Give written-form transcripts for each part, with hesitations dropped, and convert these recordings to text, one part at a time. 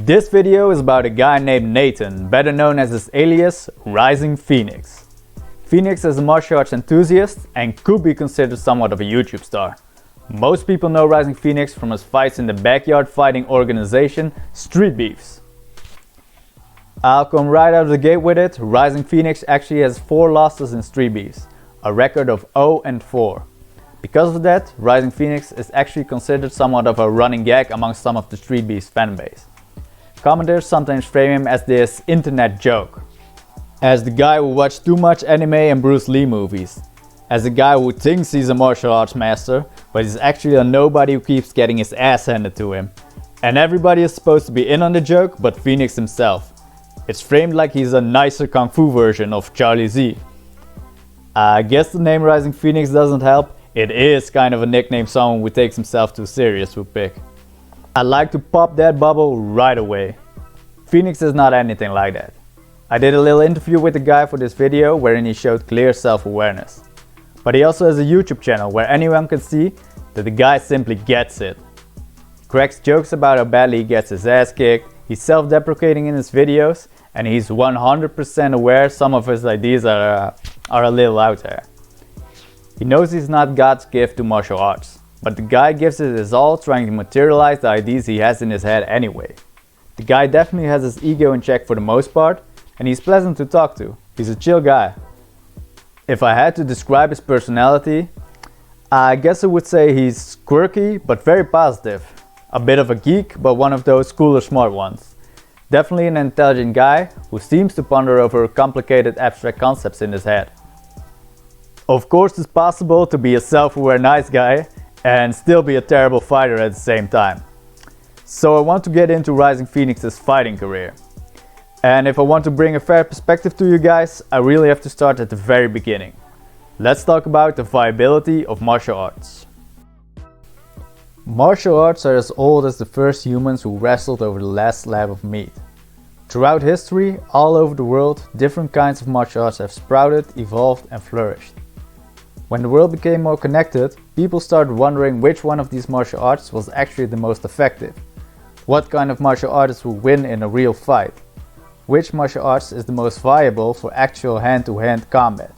This video is about a guy named Nathan, better known as his alias Rising Phoenix. Phoenix is a martial arts enthusiast and could be considered somewhat of a YouTube star. Most people know Rising Phoenix from his fights in the backyard fighting organization Street Beefs. I'll come right out of the gate with it. Rising Phoenix actually has 4 losses in Street Beefs, a record of 0-4. Because of that, Rising Phoenix is actually considered somewhat of a running gag amongst some of the Street Beefs fanbase. Commenters sometimes frame him as this internet joke, as the guy who watched too much anime and Bruce Lee movies, as the guy who thinks he's a martial arts master, but he's actually a nobody who keeps getting his ass handed to him. And everybody is supposed to be in on the joke but Phoenix himself. It's framed like he's a nicer kung fu version of Charlie Z. I guess the name Rising Phoenix doesn't help. It is kind of a nickname someone who takes himself too serious would pick. I'd like to pop that bubble right away. Phoenix is not anything like that. I did a little interview with the guy for this video wherein he showed clear self-awareness. But he also has a YouTube channel where anyone can see that the guy simply gets it. He cracks jokes about how badly he gets his ass kicked, he's self-deprecating in his videos, and he's 100% aware some of his ideas are a little out there. He knows he's not God's gift to martial arts, but the guy gives it his all trying to materialize the ideas he has in his head anyway. The guy definitely has his ego in check for the most part, and he's pleasant to talk to. He's a chill guy. If I had to describe his personality, I guess I would say he's quirky but very positive. A bit of a geek, but one of those cooler smart ones. Definitely an intelligent guy who seems to ponder over complicated abstract concepts in his head. Of course, it's possible to be a self-aware nice guy and still be a terrible fighter at the same time. So I want to get into Rising Phoenix's fighting career. And if I want to bring a fair perspective to you guys, I really have to start at the very beginning. Let's talk about the viability of martial arts. Martial arts are as old as the first humans who wrestled over the last slab of meat. Throughout history, all over the world, different kinds of martial arts have sprouted, evolved and flourished. When the world became more connected, people started wondering which one of these martial arts was actually the most effective. What kind of martial artist would win in a real fight? Which martial arts is the most viable for actual hand-to-hand combat?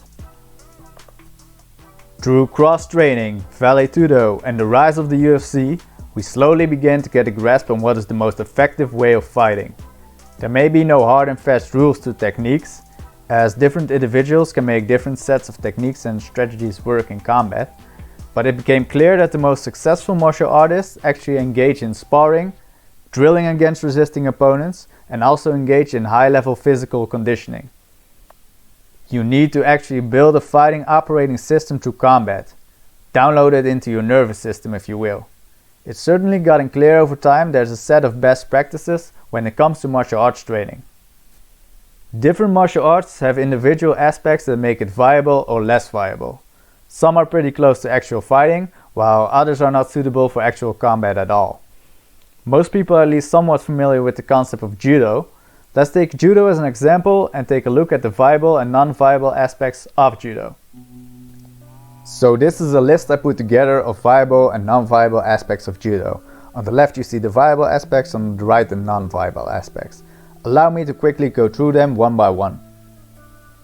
Through cross-training, vale-tudo and the rise of the UFC, we slowly began to get a grasp on what is the most effective way of fighting. There may be no hard and fast rules to techniques, as different individuals can make different sets of techniques and strategies work in combat, but it became clear that the most successful martial artists actually engage in sparring, drilling against resisting opponents, and also engage in high-level physical conditioning. You need to actually build a fighting operating system through combat, download it into your nervous system if you will. It's certainly gotten clear over time there's a set of best practices when it comes to martial arts training. Different martial arts have individual aspects that make it viable or less viable. Some are pretty close to actual fighting, while others are not suitable for actual combat at all. Most people are at least somewhat familiar with the concept of judo. Let's take judo as an example and take a look at the viable and non-viable aspects of judo. So this is a list I put together of viable and non-viable aspects of judo. On the left you see the viable aspects, on the right the non-viable aspects. Allow me to quickly go through them one by one.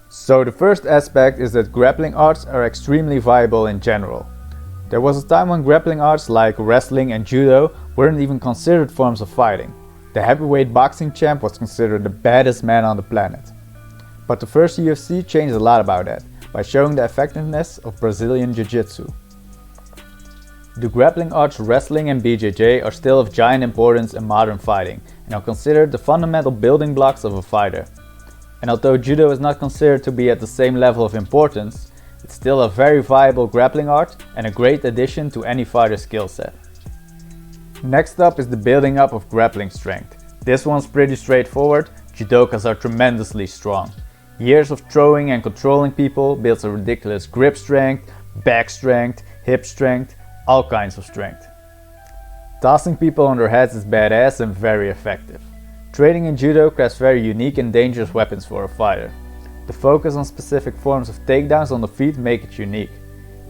So the first aspect is that grappling arts are extremely viable in general. There was a time when grappling arts like wrestling and judo weren't even considered forms of fighting. The heavyweight boxing champ was considered the baddest man on the planet. But the first UFC changed a lot about that, by showing the effectiveness of Brazilian Jiu-Jitsu. The grappling arts wrestling and BJJ are still of giant importance in modern fighting and are considered the fundamental building blocks of a fighter. And although judo is not considered to be at the same level of importance, it's still a very viable grappling art and a great addition to any fighter's skill set. Next up is the building up of grappling strength. This one's pretty straightforward. Judokas are tremendously strong. Years of throwing and controlling people builds a ridiculous grip strength, back strength, hip strength, all kinds of strength. Tossing people on their heads is badass and very effective. Training in judo crafts very unique and dangerous weapons for a fighter. The focus on specific forms of takedowns on the feet make it unique.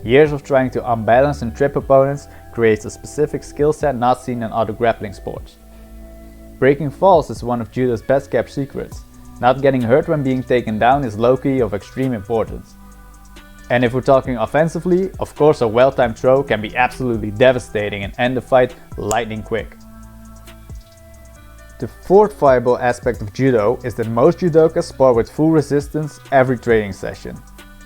Years of trying to unbalance and trip opponents creates a specific skill set not seen in other grappling sports. breaking falls is one of judo's best kept secrets. Not getting hurt when being taken down is low-key of extreme importance. And if we're talking offensively, of course a well-timed throw can be absolutely devastating and end the fight lightning quick. The fourth viable aspect of judo is that most judokas spar with full resistance every training session.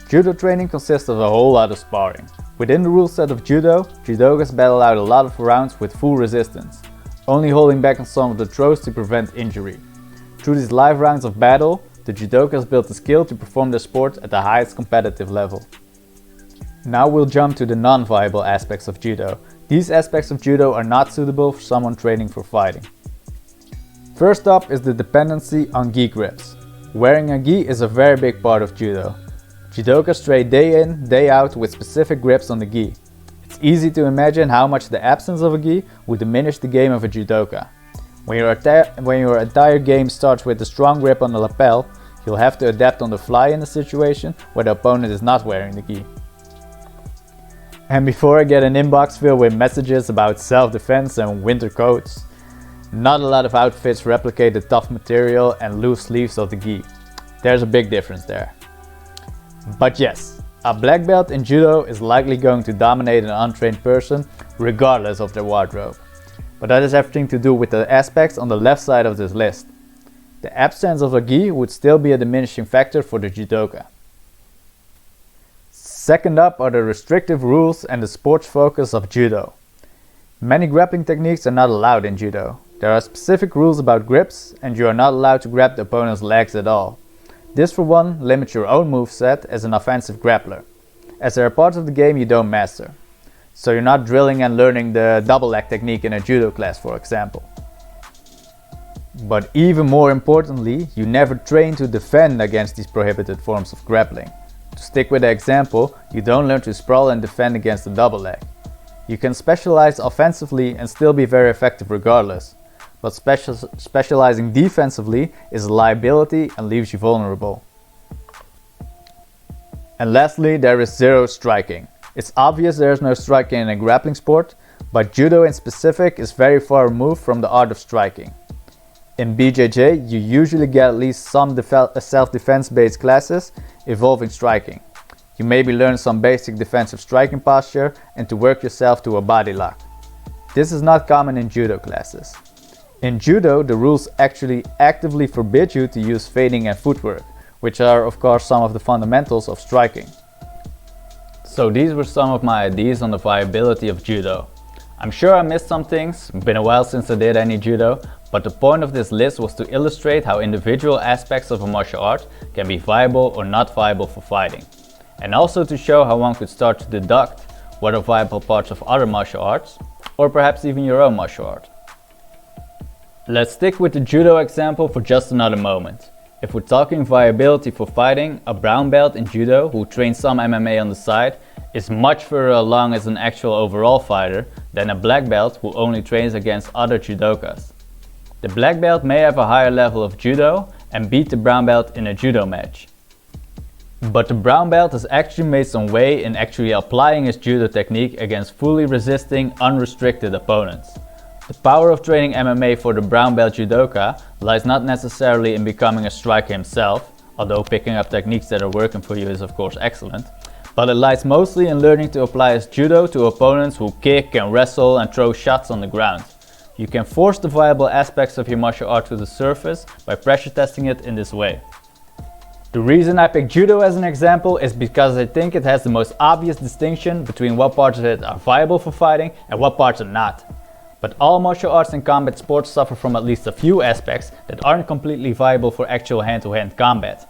Judo training consists of a whole lot of sparring. Within the rule set of judo, judokas battle out a lot of rounds with full resistance, only holding back on some of the throws to prevent injury. Through these live rounds of battle, the judokas built the skill to perform their sport at the highest competitive level. Now we'll jump to the non-viable aspects of judo. These aspects of judo are not suitable for someone training for fighting. First up is the dependency on gi grips. Wearing a gi is a very big part of judo. Judokas train day in, day out with specific grips on the gi. It's easy to imagine how much the absence of a gi would diminish the game of a judoka. When your entire game starts with a strong grip on the lapel, you'll have to adapt on the fly in a situation where the opponent is not wearing the gi. And before I get an inbox filled with messages about self-defense and winter coats, not a lot of outfits replicate the tough material and loose sleeves of the gi. There's a big difference there. But yes, a black belt in judo is likely going to dominate an untrained person regardless of their wardrobe. But that has everything to do with the aspects on the left side of this list. The absence of a gi would still be a diminishing factor for the judoka. Second up are the restrictive rules and the sports focus of judo. Many grappling techniques are not allowed in judo. There are specific rules about grips and you are not allowed to grab the opponent's legs at all. This for one limits your own moveset as an offensive grappler, as there are parts of the game you don't master. So you're not drilling and learning the double leg technique in a judo class, for example. But even more importantly, you never train to defend against these prohibited forms of grappling. To stick with the example, you don't learn to sprawl and defend against a double leg. You can specialize offensively and still be very effective regardless. But specializing defensively is a liability and leaves you vulnerable. And lastly, there is zero striking. It's obvious there is no striking in a grappling sport, but judo in specific is very far removed from the art of striking. In BJJ, you usually get at least some self-defense based classes involving striking. You maybe learn some basic defensive striking posture and to work yourself to a body lock. This is not common in judo classes. In judo, the rules actually actively forbid you to use feinting and footwork, which are of course some of the fundamentals of striking. So these were some of my ideas on the viability of judo. I'm sure I missed some things, been a while since I did any judo, but the point of this list was to illustrate how individual aspects of a martial art can be viable or not viable for fighting. And also to show how one could start to deduct what are viable parts of other martial arts, or perhaps even your own martial art. Let's stick with the judo example for just another moment. If we're talking viability for fighting, a brown belt in judo who trains some MMA on the side is much further along as an actual overall fighter than a black belt who only trains against other judokas. The black belt may have a higher level of judo and beat the brown belt in a judo match. But the brown belt has actually made some way in actually applying his judo technique against fully resisting, unrestricted opponents. The power of training MMA for the brown belt judoka lies not necessarily in becoming a striker himself, although picking up techniques that are working for you is of course excellent, but it lies mostly in learning to apply his judo to opponents who kick and wrestle and throw shots on the ground. You can force the viable aspects of your martial art to the surface by pressure testing it in this way. The reason I picked judo as an example is because I think it has the most obvious distinction between what parts of it are viable for fighting and what parts are not. But all martial arts and combat sports suffer from at least a few aspects that aren't completely viable for actual hand-to-hand combat.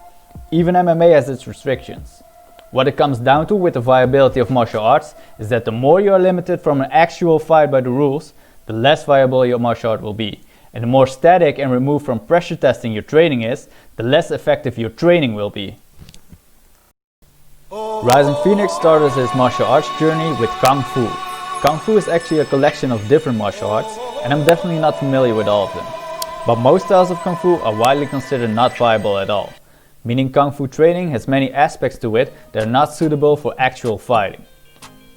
Even MMA has its restrictions. What it comes down to with the viability of martial arts is that the more you are limited from an actual fight by the rules, the less viable your martial art will be. And the more static and removed from pressure testing your training is, the less effective your training will be. Rising Phoenix started his martial arts journey with Kung Fu. Kung Fu is actually a collection of different martial arts, and I'm definitely not familiar with all of them. But most styles of Kung Fu are widely considered not viable at all, meaning Kung Fu training has many aspects to it that are not suitable for actual fighting.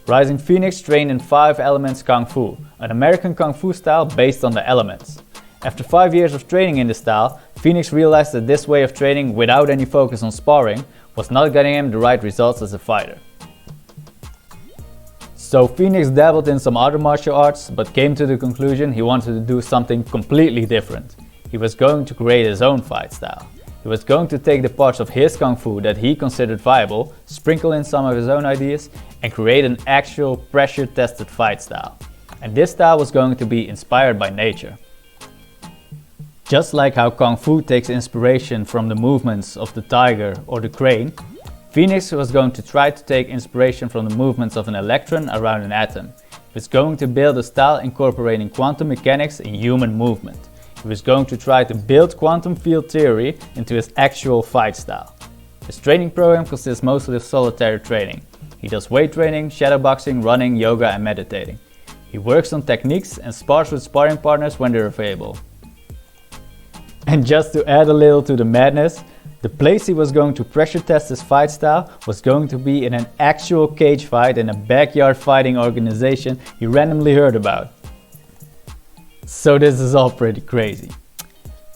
Rising Phoenix trained in 5 Elements Kung Fu, an American Kung Fu style based on the elements. After 5 years of training in this style, Phoenix realized that this way of training without any focus on sparring was not getting him the right results as a fighter. So Phoenix dabbled in some other martial arts, but came to the conclusion he wanted to do something completely different. He was going to create his own fight style. He was going to take the parts of his kung fu that he considered viable, sprinkle in some of his own ideas, and create an actual pressure-tested fight style. And this style was going to be inspired by nature. Just like how kung fu takes inspiration from the movements of the tiger or the crane, Phoenix was going to try to take inspiration from the movements of an electron around an atom. He was going to build a style incorporating quantum mechanics in human movement. He was going to try to build quantum field theory into his actual fight style. His training program consists mostly of solitary training. He does weight training, shadowboxing, running, yoga and meditating. He works on techniques and spars with sparring partners when they're available. And just to add a little to the madness, the place he was going to pressure test his fight style was going to be in an actual cage fight in a backyard fighting organization he randomly heard about. So this is all pretty crazy.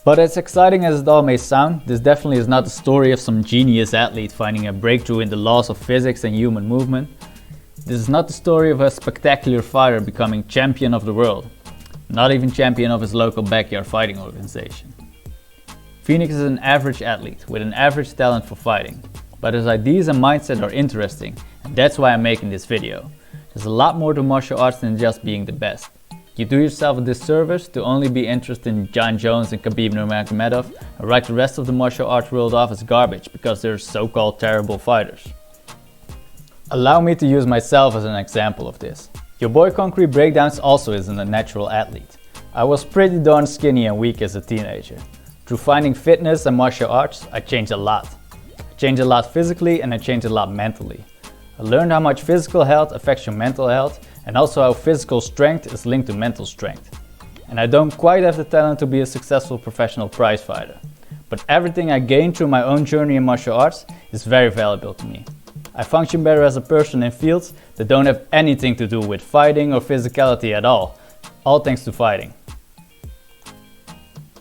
But as exciting as it all may sound, this definitely is not the story of some genius athlete finding a breakthrough in the laws of physics and human movement. This is not the story of a spectacular fighter becoming champion of the world, not even champion of his local backyard fighting organization. Phoenix is an average athlete with an average talent for fighting, but his ideas and mindset are interesting, and that's why I'm making this video. There's a lot more to martial arts than just being the best. You do yourself a disservice to only be interested in John Jones and Khabib Nurmagomedov and write the rest of the martial arts world off as garbage because they're so-called terrible fighters. Allow me to use myself as an example of this. Your boy Concrete Breakdowns also isn't a natural athlete. I was pretty darn skinny and weak as a teenager. Through finding fitness and martial arts, I changed a lot. I changed a lot physically and I changed a lot mentally. I learned how much physical health affects your mental health and also how physical strength is linked to mental strength. And I don't quite have the talent to be a successful professional prize fighter. But everything I gained through my own journey in martial arts is very valuable to me. I function better as a person in fields that don't have anything to do with fighting or physicality at all thanks to fighting.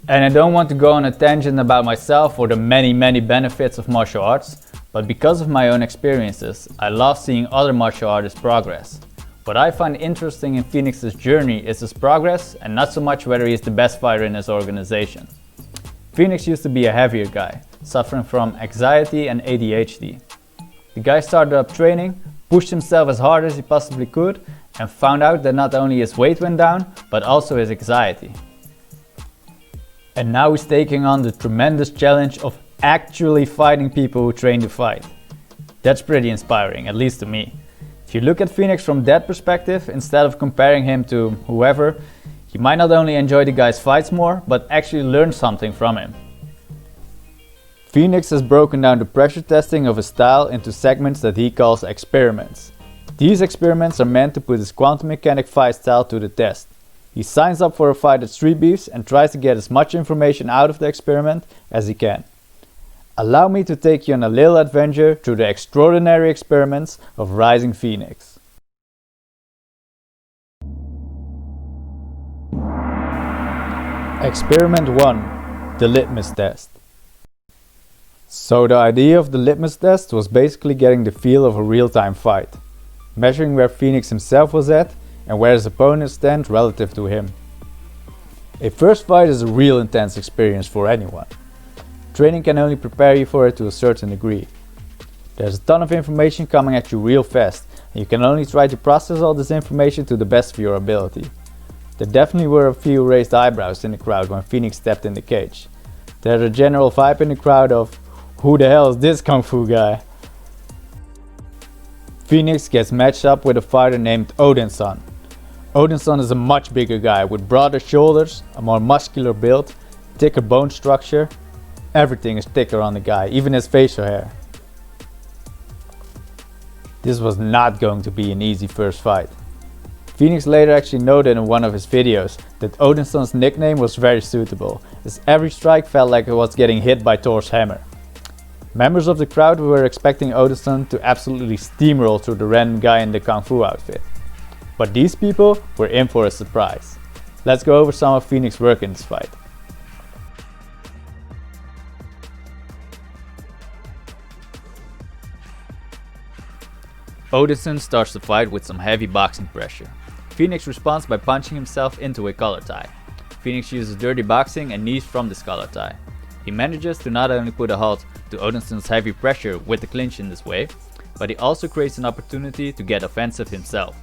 And I don't want to go on a tangent about myself or the many benefits of martial arts, but because of my own experiences, I love seeing other martial artists progress. What I find interesting in Phoenix's journey is his progress and not so much whether he is the best fighter in his organization. Phoenix used to be a heavier guy, suffering from anxiety and ADHD. The guy started up training, pushed himself as hard as he possibly could, and found out that not only his weight went down, but also his anxiety. And now he's taking on the tremendous challenge of actually fighting people who train to fight. That's pretty inspiring, at least to me. If you look at Phoenix from that perspective, instead of comparing him to whoever, you might not only enjoy the guy's fights more, but actually learn something from him. Phoenix has broken down the pressure testing of his style into segments that he calls experiments. These experiments are meant to put his quantum mechanic fight style to the test. He signs up for a fight at Street Beefs and tries to get as much information out of the experiment as he can. Allow me to take you on a little adventure through the extraordinary experiments of Rising Phoenix. Experiment 1. The litmus test. So the idea of the litmus test was basically getting the feel of a real-time fight, measuring where Phoenix himself was at and where his opponents stand relative to him. A first fight is a real intense experience for anyone. Training can only prepare you for it to a certain degree. There's a ton of information coming at you real fast, and you can only try to process all this information to the best of your ability. There definitely were a few raised eyebrows in the crowd when Phoenix stepped in the cage. There's a general vibe in the crowd of, who the hell is this kung fu guy? Phoenix gets matched up with a fighter named Odinson. Odinson is a much bigger guy with broader shoulders, a more muscular build, thicker bone structure. Everything is thicker on the guy, even his facial hair. This was not going to be an easy first fight. Phoenix later actually noted in one of his videos that Odinson's nickname was very suitable, as every strike felt like it was getting hit by Thor's hammer. Members of the crowd were expecting Odinson to absolutely steamroll through the random guy in the kung fu outfit. But these people were in for a surprise. Let's go over some of Phoenix's work in this fight. Odinson starts the fight with some heavy boxing pressure. Phoenix responds by punching himself into a collar tie. Phoenix uses dirty boxing and knees from this collar tie. He manages to not only put a halt to Odinson's heavy pressure with the clinch in this way, but he also creates an opportunity to get offensive himself.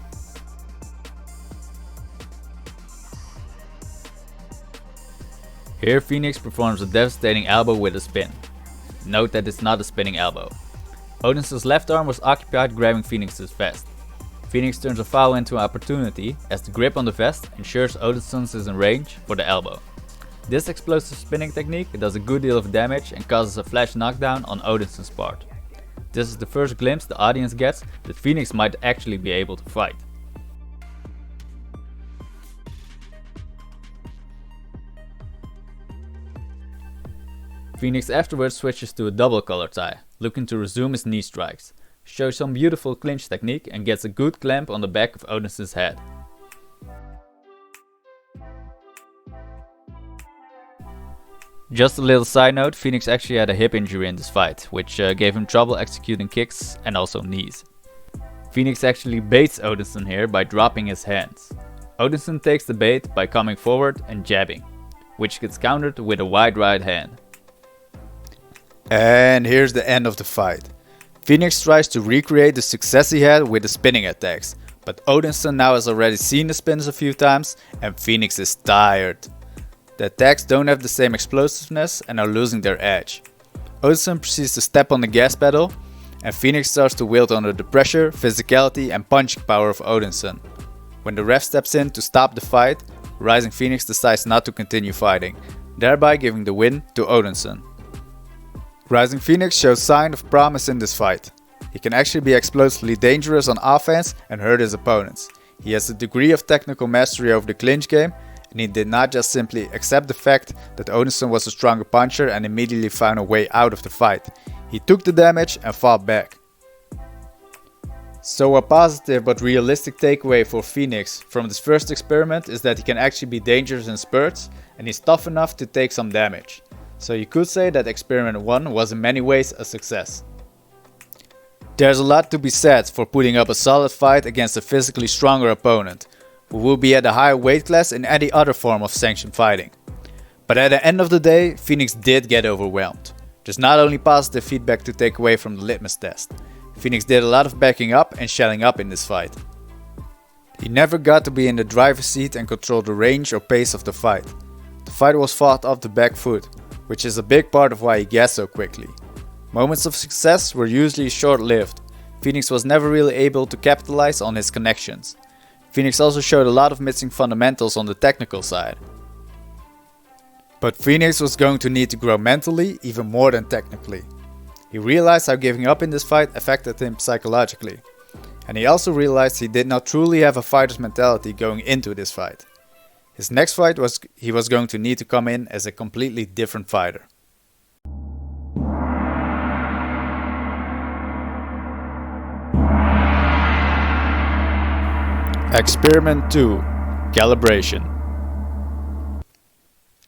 Here Phoenix performs a devastating elbow with a spin. Note that it's not a spinning elbow. Odinson's left arm was occupied grabbing Phoenix's vest. Phoenix turns a foul into an opportunity as the grip on the vest ensures Odinson's is in range for the elbow. This explosive spinning technique does a good deal of damage and causes a flash knockdown on Odinson's part. This is the first glimpse the audience gets that Phoenix might actually be able to fight. Phoenix afterwards switches to a double collar tie, looking to resume his knee strikes, shows some beautiful clinch technique and gets a good clamp on the back of Odinson's head. Just a little side note, Phoenix actually had a hip injury in this fight, which gave him trouble executing kicks and also knees. Phoenix actually baits Odinson here by dropping his hands. Odinson takes the bait by coming forward and jabbing, which gets countered with a wide right hand. And here's the end of the fight. Phoenix tries to recreate the success he had with the spinning attacks, but Odinson now has already seen the spins a few times and Phoenix is tired. The attacks don't have the same explosiveness and are losing their edge. Odinson proceeds to step on the gas pedal and Phoenix starts to wield under the pressure, physicality and punching power of Odinson. When the ref steps in to stop the fight, Rising Phoenix decides not to continue fighting, thereby giving the win to Odinson. Rising Phoenix shows sign of promise in this fight. He can actually be explosively dangerous on offense and hurt his opponents. He has a degree of technical mastery over the clinch game, and he did not just simply accept the fact that Odinson was a stronger puncher and immediately found a way out of the fight. He took the damage and fought back. So a positive but realistic takeaway for Phoenix from this first experiment is that he can actually be dangerous in spurts and he's tough enough to take some damage. So you could say that experiment 1 was in many ways a success. There's a lot to be said for putting up a solid fight against a physically stronger opponent, who will be at a higher weight class in any other form of sanctioned fighting. But at the end of the day, Phoenix did get overwhelmed. There's not only positive feedback to take away from the litmus test. Phoenix did a lot of backing up and shelling up in this fight. He never got to be in the driver's seat and control the range or pace of the fight. The fight was fought off the back foot, which is a big part of why he gassed so quickly. Moments of success were usually short-lived. Phoenix was never really able to capitalize on his connections. Phoenix also showed a lot of missing fundamentals on the technical side. But Phoenix was going to need to grow mentally even more than technically. He realized how giving up in this fight affected him psychologically. And he also realized he did not truly have a fighter's mentality going into this fight. His next fight he was going to need to come in as a completely different fighter. Experiment 2: Calibration.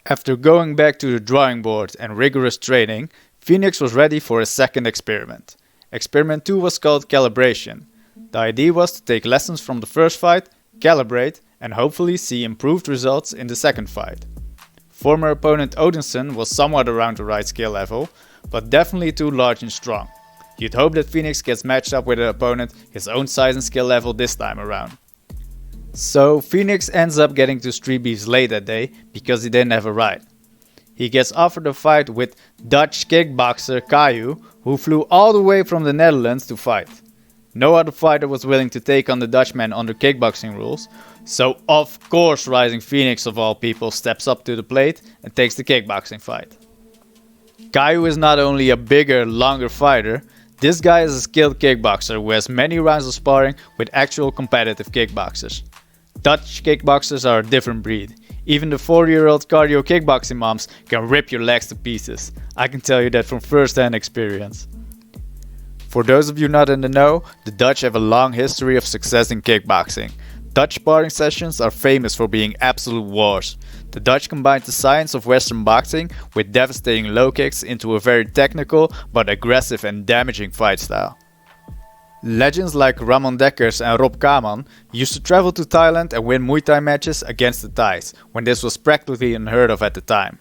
After going back to the drawing board and rigorous training, Phoenix was ready for a second experiment. Experiment 2 was called Calibration. The idea was to take lessons from the first fight, calibrate, and hopefully see improved results in the second fight. Former opponent Odinson was somewhat around the right skill level, but definitely too large and strong. You'd hope that Phoenix gets matched up with an opponent his own size and skill level this time around. So Phoenix ends up getting to Street Beefs late that day because he didn't have a ride. He gets offered a fight with Dutch kickboxer Caillou, who flew all the way from the Netherlands to fight. No other fighter was willing to take on the Dutchman under kickboxing rules, so of course Rising Phoenix of all people steps up to the plate and takes the kickboxing fight. Caillou is not only a bigger, longer fighter, this guy is a skilled kickboxer who has many rounds of sparring with actual competitive kickboxers. Dutch kickboxers are a different breed. Even the 40-year-old cardio kickboxing moms can rip your legs to pieces. I can tell you that from first-hand experience. For those of you not in the know, the Dutch have a long history of success in kickboxing. Dutch sparring sessions are famous for being absolute wars. The Dutch combined the science of Western boxing with devastating low kicks into a very technical but aggressive and damaging fight style. Legends like Ramon Dekkers and Rob Kaman used to travel to Thailand and win Muay Thai matches against the Thais, when this was practically unheard of at the time.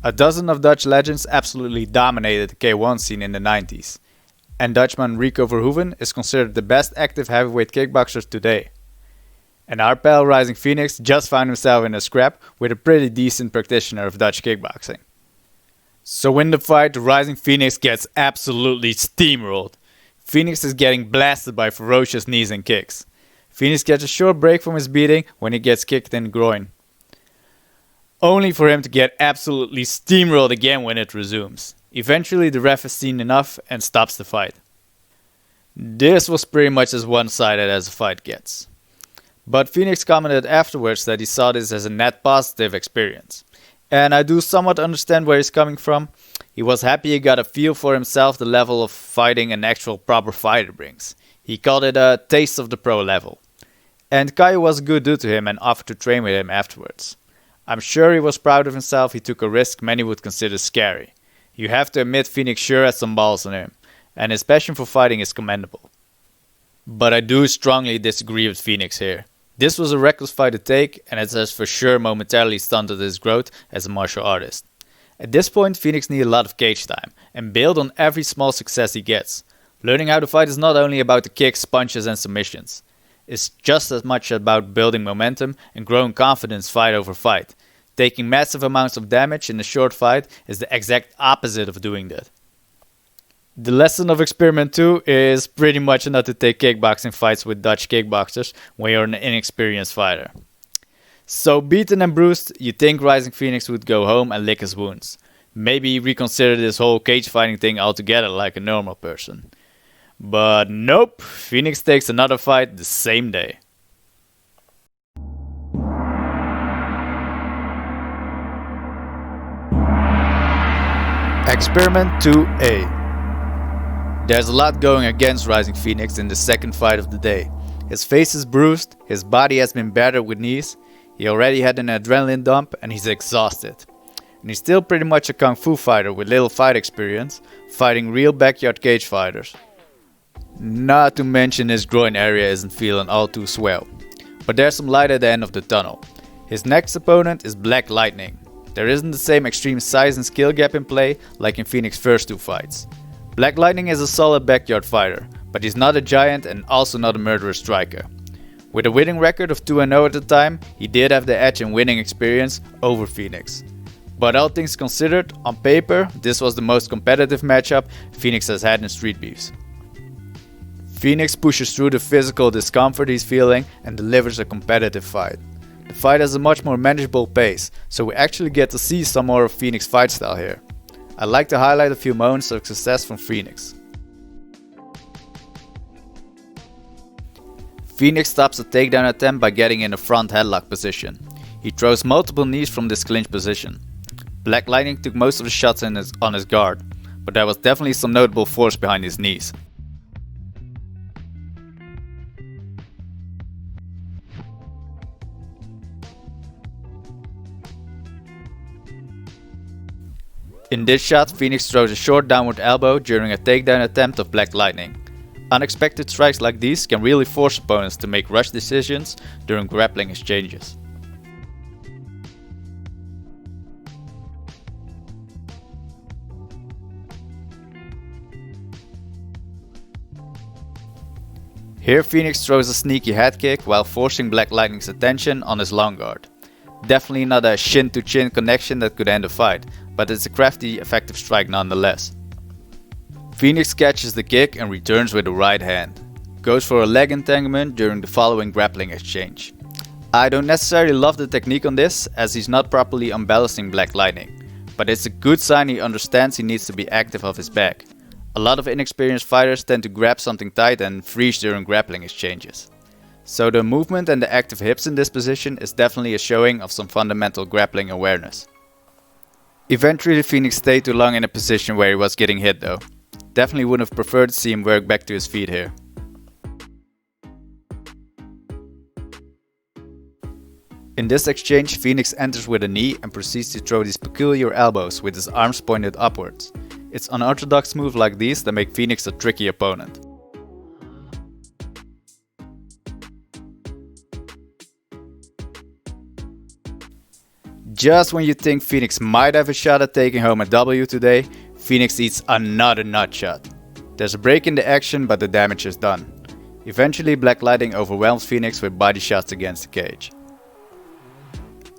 A dozen of Dutch legends absolutely dominated the K1 scene in the 90s. And Dutchman Rico Verhoeven is considered the best active heavyweight kickboxer today. And our pal Rising Phoenix just found himself in a scrap with a pretty decent practitioner of Dutch kickboxing. So in the fight, Rising Phoenix gets absolutely steamrolled. Phoenix is getting blasted by ferocious knees and kicks. Phoenix gets a short break from his beating when he gets kicked in the groin, only for him to get absolutely steamrolled again when it resumes. Eventually the ref has seen enough and stops the fight. This was pretty much as one-sided as a fight gets. But Phoenix commented afterwards that he saw this as a net positive experience. And I do somewhat understand where he's coming from. He was happy he got a feel for himself the level of fighting an actual proper fighter brings. He called it a taste of the pro level. And Caio was a good dude to him and offered to train with him afterwards. I'm sure he was proud of himself. He took a risk many would consider scary. You have to admit Phoenix sure had some balls on him, and his passion for fighting is commendable. But I do strongly disagree with Phoenix here. This was a reckless fight to take, and it has for sure momentarily stunted his growth as a martial artist. At this point, Phoenix needed a lot of cage time, and bailed on every small success he gets. Learning how to fight is not only about the kicks, punches and submissions. It's just as much about building momentum and growing confidence fight over fight. Taking massive amounts of damage in a short fight is the exact opposite of doing that. The lesson of Experiment 2 is pretty much not to take kickboxing fights with Dutch kickboxers when you're an inexperienced fighter. So beaten and bruised, you think Rising Phoenix would go home and lick his wounds. Maybe reconsider this whole cage fighting thing altogether like a normal person. But nope, Phoenix takes another fight the same day. Experiment 2A. There's a lot going against Rising Phoenix in the second fight of the day. His face is bruised, his body has been battered with knees, he already had an adrenaline dump and he's exhausted. And he's still pretty much a kung fu fighter with little fight experience, fighting real backyard cage fighters. Not to mention his groin area isn't feeling all too swell. But there's some light at the end of the tunnel. His next opponent is Black Lightning. There isn't the same extreme size and skill gap in play like in Phoenix's first two fights. Black Lightning is a solid backyard fighter, but he's not a giant and also not a murderous striker. With a winning record of 2-0 at the time, he did have the edge in winning experience over Phoenix. But all things considered, on paper, this was the most competitive matchup Phoenix has had in street beefs. Phoenix pushes through the physical discomfort he's feeling and delivers a competitive fight. The fight has a much more manageable pace, so we actually get to see some more of Phoenix's fight style here. I'd like to highlight a few moments of success from Phoenix. Phoenix stops a takedown attempt by getting in a front headlock position. He throws multiple knees from this clinch position. Black Lightning took most of the shots on his guard, but there was definitely some notable force behind his knees. In this shot, Phoenix throws a short downward elbow during a takedown attempt of Black Lightning. Unexpected strikes like these can really force opponents to make rush decisions during grappling exchanges. Here Phoenix throws a sneaky head kick while forcing Black Lightning's attention on his long guard. Definitely not a shin-to-chin connection that could end a fight, but it's a crafty, effective strike nonetheless. Phoenix catches the kick and returns with the right hand. Goes for a leg entanglement during the following grappling exchange. I don't necessarily love the technique on this, as he's not properly unbalancing Black Lightning, but it's a good sign he understands he needs to be active off his back. A lot of inexperienced fighters tend to grab something tight and freeze during grappling exchanges. So the movement and the active hips in this position is definitely a showing of some fundamental grappling awareness. Eventually Phoenix stayed too long in a position where he was getting hit though. Definitely would have preferred to see him work back to his feet here. In this exchange, Phoenix enters with a knee and proceeds to throw these peculiar elbows with his arms pointed upwards. It's unorthodox moves like these that make Phoenix a tricky opponent. Just when you think Phoenix might have a shot at taking home a W today, Phoenix eats another nut shot. There's a break in the action, but the damage is done. Eventually, Black Lightning overwhelms Phoenix with body shots against the cage.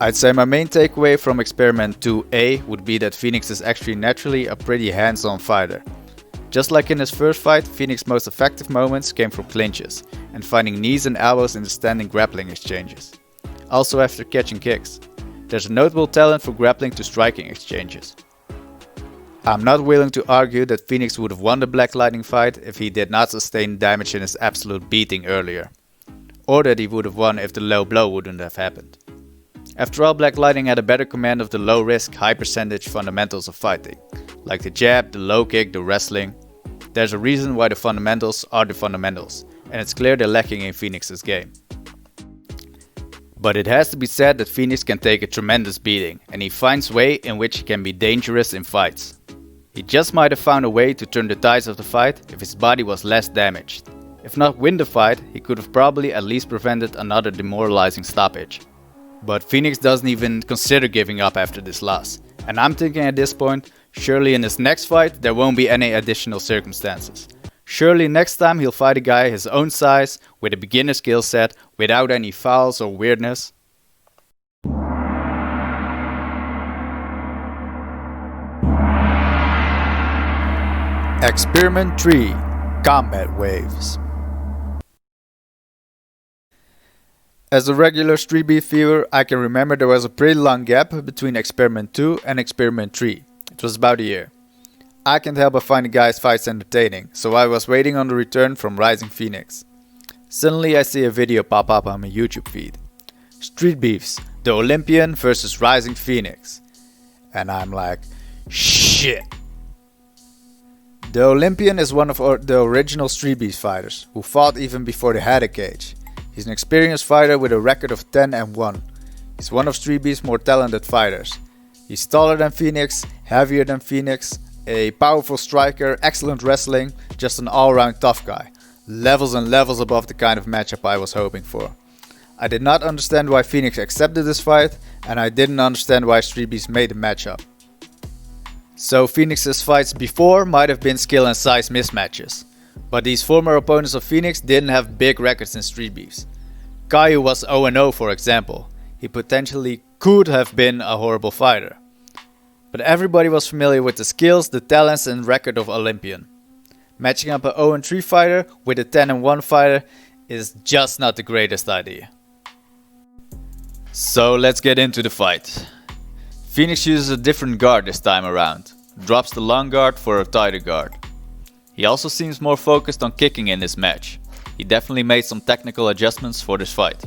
I'd say my main takeaway from Experiment 2A would be that Phoenix is actually naturally a pretty hands-on fighter. Just like in his first fight, Phoenix's most effective moments came from clinches and finding knees and elbows in the standing grappling exchanges. Also after catching kicks. There's a notable talent for grappling to striking exchanges. I'm not willing to argue that Phoenix would have won the Black Lightning fight if he did not sustain damage in his absolute beating earlier. Or that he would have won if the low blow wouldn't have happened. After all, Black Lightning had a better command of the low risk, high percentage fundamentals of fighting, like the jab, the low kick, the wrestling. There's a reason why the fundamentals are the fundamentals, and it's clear they're lacking in Phoenix's game. But it has to be said that Phoenix can take a tremendous beating, and he finds a way in which he can be dangerous in fights. He just might have found a way to turn the tides of the fight if his body was less damaged. If not win the fight, he could have probably at least prevented another demoralizing stoppage. But Phoenix doesn't even consider giving up after this loss. And I'm thinking at this point, surely in his next fight there won't be any additional circumstances. Surely next time he'll fight a guy his own size, with a beginner skill set, without any fouls or weirdness. Experiment 3: Combat Waves. As a regular Street Beef viewer, I can remember there was a pretty long gap between Experiment 2 and Experiment 3. It was about a year. I can't help but find the guy's fights entertaining, so I was waiting on the return from Rising Phoenix. Suddenly I see a video pop up on my YouTube feed. Street Beefs, the Olympian versus Rising Phoenix. And I'm like, shit! The Olympian is one of the original Street Beefs fighters, who fought even before they had a cage. He's an experienced fighter with a record of 10-1. He's one of Street Beef's more talented fighters. He's taller than Phoenix, heavier than Phoenix, a powerful striker, excellent wrestling, just an all-round tough guy. Levels and levels above the kind of matchup I was hoping for. I did not understand why Phoenix accepted this fight, and I didn't understand why Street Beefs made the matchup. So Phoenix's fights before might have been skill and size mismatches. But these former opponents of Phoenix didn't have big records in Street Beefs. Caillou was 0-0 for example. He potentially could have been a horrible fighter. But everybody was familiar with the skills, the talents and record of Olympian. Matching up an 0-3 fighter with a 10-1 fighter is just not the greatest idea. So let's get into the fight. Phoenix uses a different guard this time around. Drops the long guard for a tighter guard. He also seems more focused on kicking in this match. He definitely made some technical adjustments for this fight.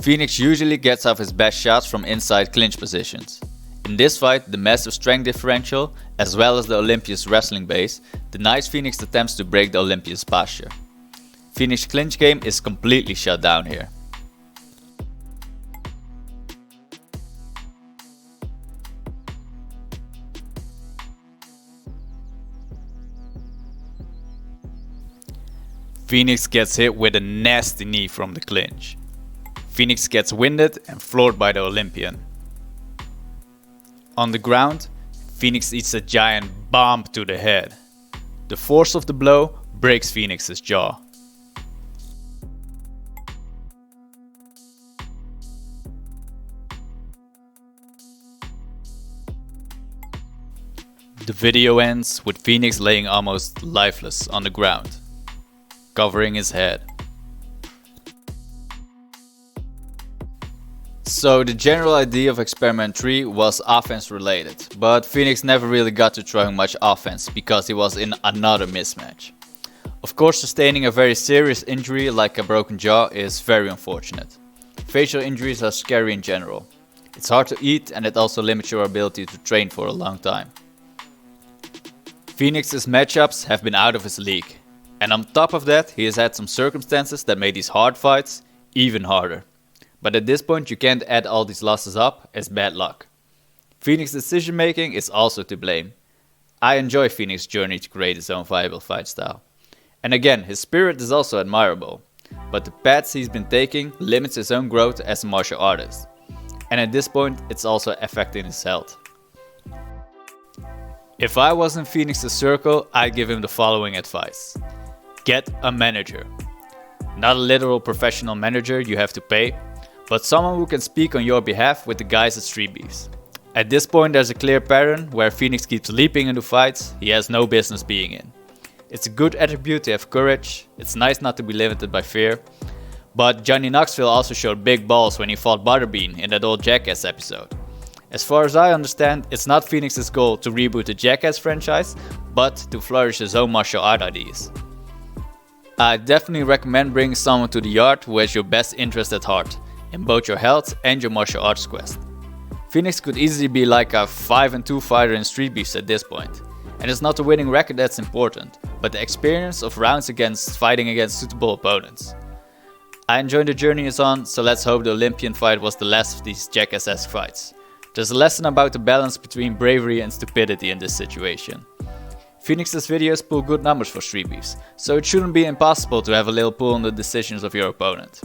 Phoenix usually gets off his best shots from inside clinch positions. In this fight, the massive strength differential, as well as the Olympian's wrestling base, denies Phoenix attempts to break the Olympian's posture. Phoenix's clinch game is completely shut down here. Phoenix gets hit with a nasty knee from the clinch. Phoenix gets winded and floored by the Olympian. On the ground, Phoenix eats a giant bomb to the head. The force of the blow breaks Phoenix's jaw. The video ends with Phoenix laying almost lifeless on the ground, covering his head. So the general idea of Experiment 3 was offense related, but Phoenix never really got to throwing much offense because he was in another mismatch. Of course, sustaining a very serious injury like a broken jaw is very unfortunate. Facial injuries are scary in general. It's hard to eat and it also limits your ability to train for a long time. Phoenix's matchups have been out of his league. And on top of that, he has had some circumstances that made these hard fights even harder. But at this point you can't add all these losses up as bad luck. Phoenix's decision making is also to blame. I enjoy Phoenix's journey to create his own viable fight style. And again, his spirit is also admirable, but the paths he's been taking limits his own growth as a martial artist. And at this point, it's also affecting his health. If I was in Phoenix's circle, I'd give him the following advice. Get a manager. Not a literal professional manager you have to pay, but someone who can speak on your behalf with the guys at Street Beefs. At this point there's a clear pattern where Phoenix keeps leaping into fights he has no business being in. It's a good attribute to have courage, it's nice not to be limited by fear, but Johnny Knoxville also showed big balls when he fought Butterbean in that old Jackass episode. As far as I understand, it's not Phoenix's goal to reboot the Jackass franchise, but to flourish his own martial art ideas. I definitely recommend bringing someone to the yard who has your best interest at heart, in both your health and your martial arts quest. Phoenix could easily be like a 5-2 fighter in Street Beefs at this point. And it's not the winning record that's important, but the experience of rounds fighting against suitable opponents. I enjoy the journey he's on, so let's hope the Olympian fight was the last of these Jackass-esque fights. There's a lesson about the balance between bravery and stupidity in this situation. Phoenix's videos pull good numbers for Street Beefs, so it shouldn't be impossible to have a little pull on the decisions of your opponent.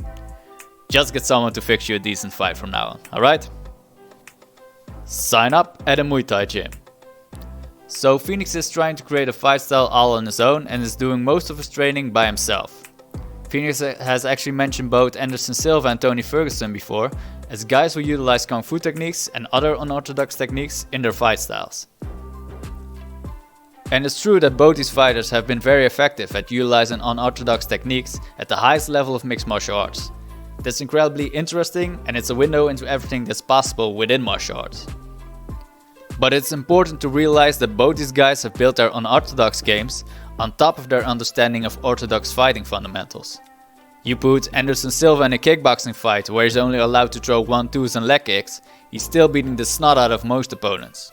Just get someone to fix you a decent fight from now on, alright? Sign up at a Muay Thai gym. So Phoenix is trying to create a fight style all on his own and is doing most of his training by himself. Phoenix has actually mentioned both Anderson Silva and Tony Ferguson before as guys who utilize Kung Fu techniques and other unorthodox techniques in their fight styles. And it's true that both these fighters have been very effective at utilizing unorthodox techniques at the highest level of mixed martial arts. That's incredibly interesting and it's a window into everything that's possible within martial arts. But it's important to realize that both these guys have built their unorthodox games on top of their understanding of orthodox fighting fundamentals. You put Anderson Silva in a kickboxing fight where he's only allowed to throw 1-2s and leg kicks, he's still beating the snot out of most opponents.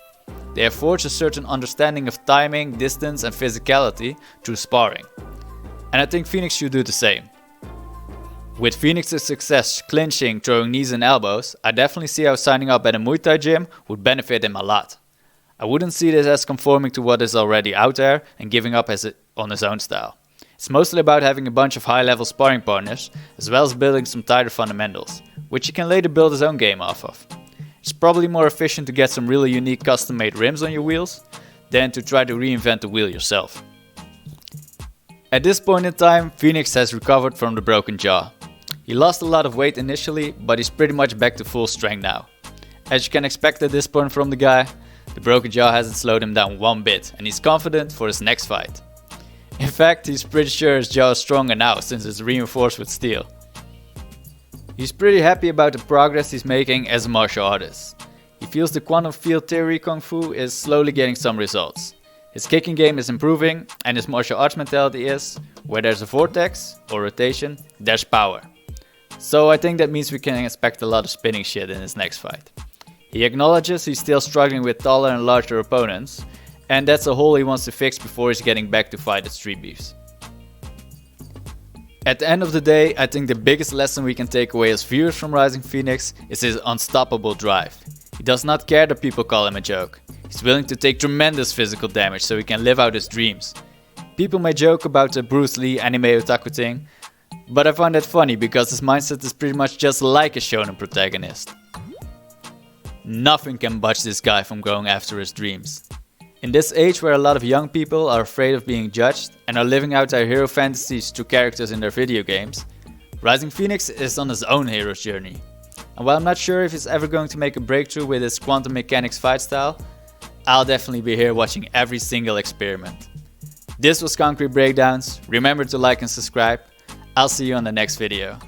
They have forged a certain understanding of timing, distance and physicality through sparring. And I think Phoenix should do the same. With Phoenix's success clinching, throwing knees and elbows, I definitely see how signing up at a Muay Thai gym would benefit him a lot. I wouldn't see this as conforming to what is already out there and giving up on his own style. It's mostly about having a bunch of high-level sparring partners, as well as building some tighter fundamentals, which he can later build his own game off of. It's probably more efficient to get some really unique custom-made rims on your wheels, than to try to reinvent the wheel yourself. At this point in time, Phoenix has recovered from the broken jaw. He lost a lot of weight initially, but he's pretty much back to full strength now. As you can expect at this point from the guy, the broken jaw hasn't slowed him down one bit and he's confident for his next fight. In fact, he's pretty sure his jaw is stronger now since it's reinforced with steel. He's pretty happy about the progress he's making as a martial artist. He feels the quantum field theory Kung Fu is slowly getting some results. His kicking game is improving and his martial arts mentality is, where there's a vortex or rotation, there's power. So I think that means we can expect a lot of spinning shit in his next fight. He acknowledges he's still struggling with taller and larger opponents, and that's a hole he wants to fix before he's getting back to fight at Street Beefs. At the end of the day, I think the biggest lesson we can take away as viewers from Rising Phoenix is his unstoppable drive. He does not care that people call him a joke. He's willing to take tremendous physical damage so he can live out his dreams. People may joke about the Bruce Lee anime otaku thing, but I find that funny because his mindset is pretty much just like a shonen protagonist. Nothing can budge this guy from going after his dreams. In this age where a lot of young people are afraid of being judged and are living out their hero fantasies through characters in their video games, Rising Phoenix is on his own hero's journey. And while I'm not sure if he's ever going to make a breakthrough with his quantum mechanics fight style, I'll definitely be here watching every single experiment. This was Concrete Breakdowns. Remember to like and subscribe. I'll see you on the next video.